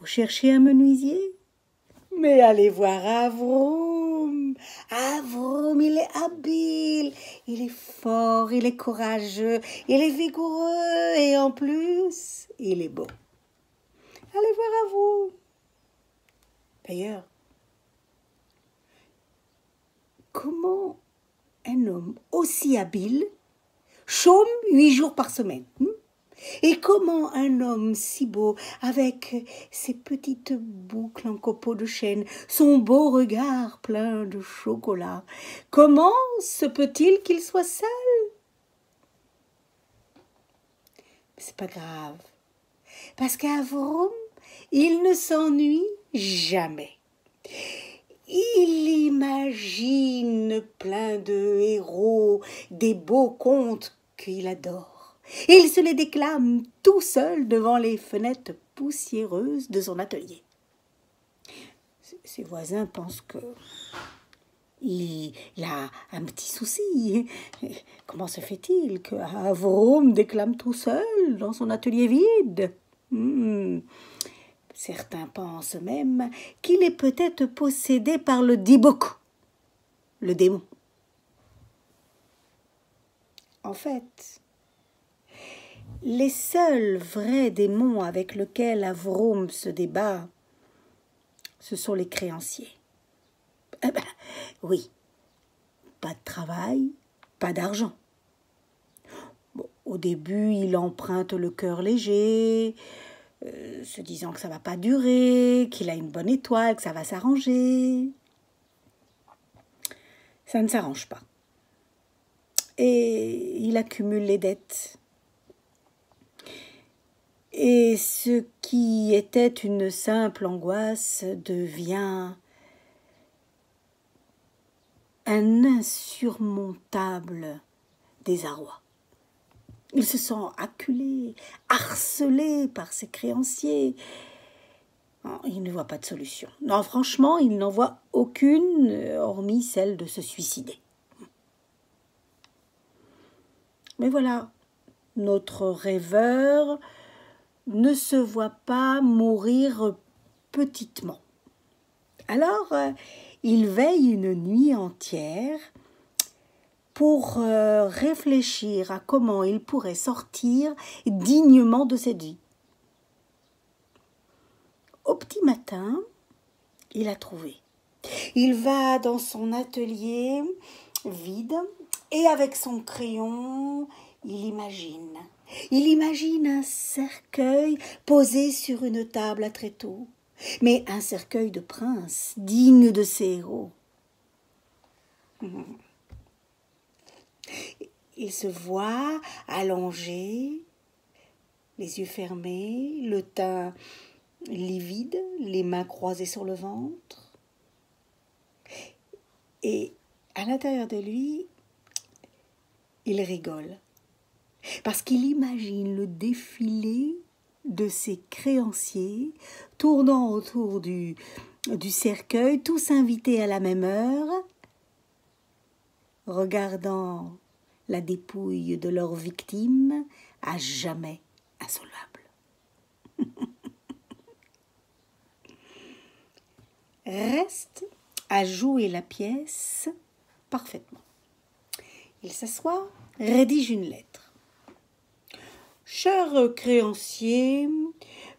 Vous cherchez un menuisier? Mais allez voir Avrom. Avrom, il est habile, il est fort, il est courageux, il est vigoureux et en plus, il est beau. Allez voir Avrom. D'ailleurs, comment un homme aussi habile chôme 8 jours par semaine? Et comment un homme si beau, avec ses petites boucles en copeaux de chêne, son beau regard plein de chocolat, comment se peut-il qu'il soit seul? C'est pas grave, parce qu'Avrom, il ne s'ennuie jamais. Il imagine plein de héros, des beaux contes qu'il adore. Il se les déclame tout seul devant les fenêtres poussiéreuses de son atelier. Ses voisins pensent qu'il a un petit souci. Comment se fait-il que Avrom déclame tout seul dans son atelier vide? Certains pensent même qu'il est peut-être possédé par le Dibuk, le démon. En fait, les seuls vrais démons avec lesquels Avrom se débat, ce sont les créanciers. Oui, pas de travail, pas d'argent. Bon, au début, il emprunte le cœur léger, se disant que ça ne va pas durer, qu'il a une bonne étoile, que ça va s'arranger. Ça ne s'arrange pas. Et il accumule les dettes. Et ce qui était une simple angoisse devient un insurmontable désarroi. Il se sent acculé, harcelé par ses créanciers. Non, il ne voit pas de solution. Non, franchement, il n'en voit aucune, hormis celle de se suicider. Mais voilà, notre rêveur ne se voit pas mourir petitement. Alors, il veille une nuit entière pour réfléchir à comment il pourrait sortir dignement de cette vie. Au petit matin, il a trouvé. Il va dans son atelier vide et avec son crayon, il imagine. Il imagine un cercueil posé sur une table à tréteaux, mais un cercueil de prince, digne de ses héros. Il se voit allongé, les yeux fermés, le teint livide, les mains croisées sur le ventre. Et à l'intérieur de lui, il rigole. Parce qu'il imagine le défilé de ses créanciers tournant autour du cercueil, tous invités à la même heure, regardant la dépouille de leur victime à jamais insolvable. Reste à jouer la pièce parfaitement. Il s'assoit, rédige une lettre. Cher créancier,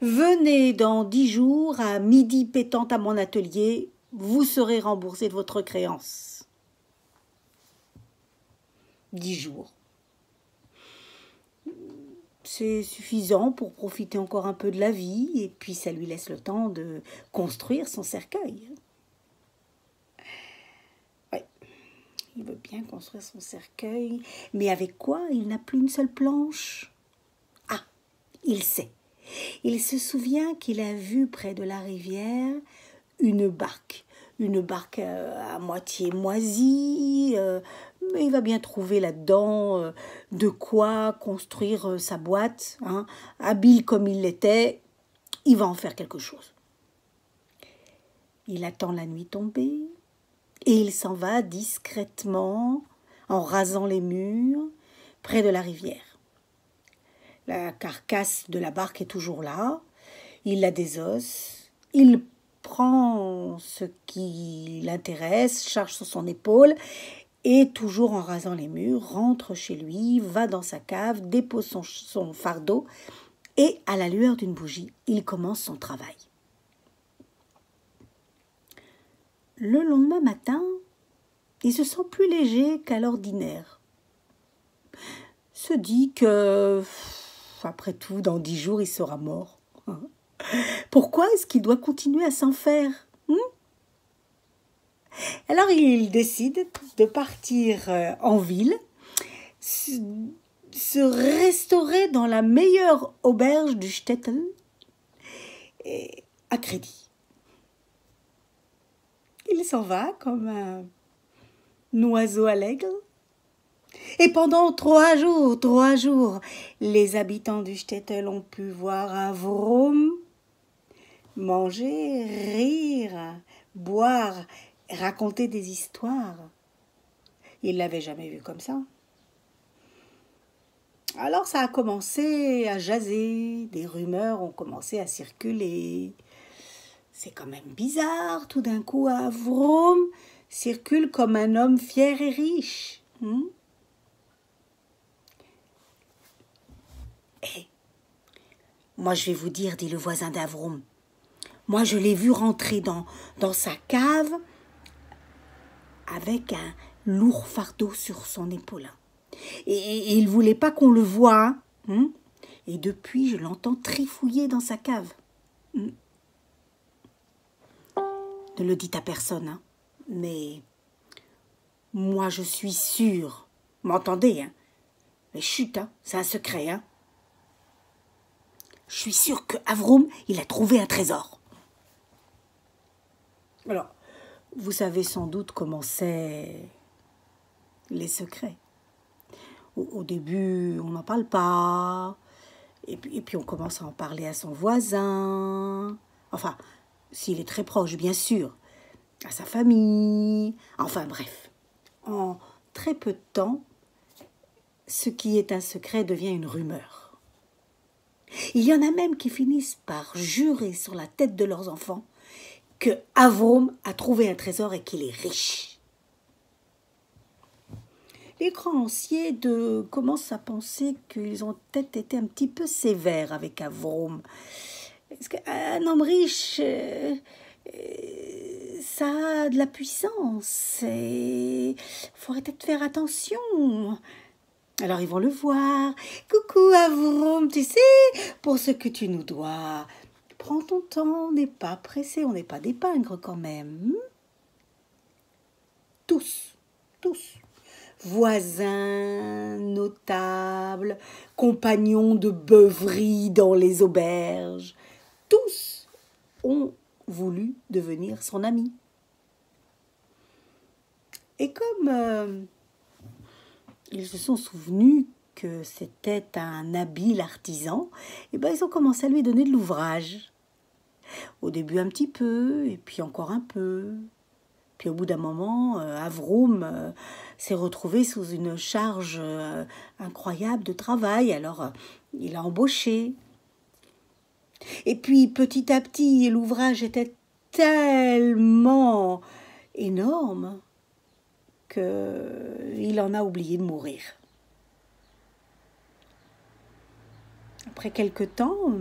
venez dans 10 jours à midi pétant à mon atelier, vous serez remboursé de votre créance. 10 jours. C'est suffisant pour profiter encore un peu de la vie et puis ça lui laisse le temps de construire son cercueil. Oui, il veut bien construire son cercueil, mais avec quoi? Il n'a plus une seule planche. Ah, il sait. Il se souvient qu'il a vu près de la rivière une barque à moitié moisie, mais il va bien trouver là-dedans de quoi construire sa boîte. Habile comme il l'était, il va en faire quelque chose. Il attend la nuit tombée et il s'en va discrètement en rasant les murs près de la rivière. La carcasse de la barque est toujours là. Il la désosse, il prend ce qui l'intéresse, charge sur son épaule et, toujours en rasant les murs, rentre chez lui, va dans sa cave, dépose son fardeau et, à la lueur d'une bougie, il commence son travail. Le lendemain matin, il se sent plus léger qu'à l'ordinaire. Se dit que, après tout, dans 10 jours, il sera mort. Pourquoi est-ce qu'il doit continuer à s'en faire? Alors il décide de partir en ville, se restaurer dans la meilleure auberge du Shtetl à crédit. Il s'en va comme un oiseau allègre. Et pendant 3 jours, les habitants du Shtetl ont pu voir Avrom manger, rire, boire, raconter des histoires. Ils ne l'avaient jamais vu comme ça. Alors ça a commencé à jaser, des rumeurs ont commencé à circuler. C'est quand même bizarre, tout d'un coup, Avrom circule comme un homme fier et riche. Moi, je vais vous dire, dit le voisin d'Avrom. Moi, je l'ai vu rentrer dans sa cave avec un lourd fardeau sur son épaule. Et il ne voulait pas qu'on le voie. Et depuis, je l'entends trifouiller dans sa cave. Ne le dites à personne, mais moi, je suis sûre. M'entendez, mais chut, c'est un secret, Je suis sûre que Avrom, il a trouvé un trésor. Alors, vous savez sans doute comment c'est les secrets. Au début, on n'en parle pas. Et puis, on commence à en parler à son voisin. Enfin, s'il est très proche, bien sûr. À sa famille. Enfin, bref. En très peu de temps, ce qui est un secret devient une rumeur. Il y en a même qui finissent par jurer sur la tête de leurs enfants que Avrom a trouvé un trésor et qu'il est riche. Les créanciers commencent à penser qu'ils ont peut-être été un petit peu sévères avec Avrom. Parce qu'un homme riche, ça a de la puissance et il faudrait peut-être faire attention. Alors ils vont le voir. Coucou Avrom, tu sais, pour ce que tu nous dois, prends ton temps, on n'est pas pressé, on n'est pas des pingres quand même. Tous. Voisins, notables, compagnons de beuverie dans les auberges, tous ont voulu devenir son ami. Et comme ils se sont souvenus que c'était un habile artisan, ils ont commencé à lui donner de l'ouvrage. Au début un petit peu, et puis encore un peu. Puis au bout d'un moment, Avrom s'est retrouvé sous une charge incroyable de travail. Alors, il a embauché. Et puis, petit à petit, l'ouvrage était tellement énorme qu'il en a oublié de mourir. Après quelque temps,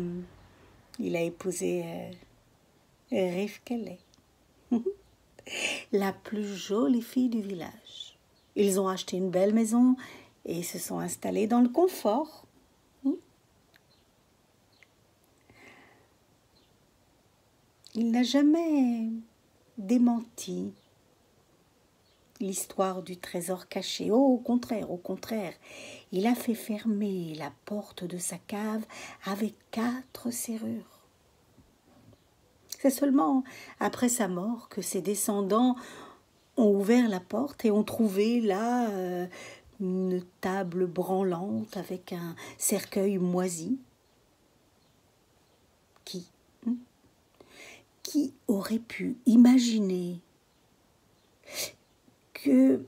il a épousé Rivkele, la plus jolie fille du village. Ils ont acheté une belle maison et se sont installés dans le confort. Il n'a jamais démenti l'histoire du trésor caché. Oh, au contraire, il a fait fermer la porte de sa cave avec 4 serrures. C'est seulement après sa mort que ses descendants ont ouvert la porte et ont trouvé là une table branlante avec un cercueil moisi. Qui aurait pu imaginer que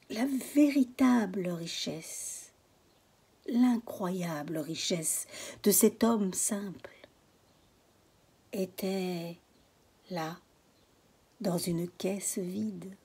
la véritable richesse, l'incroyable richesse de cet homme simple, était là, dans une caisse vide.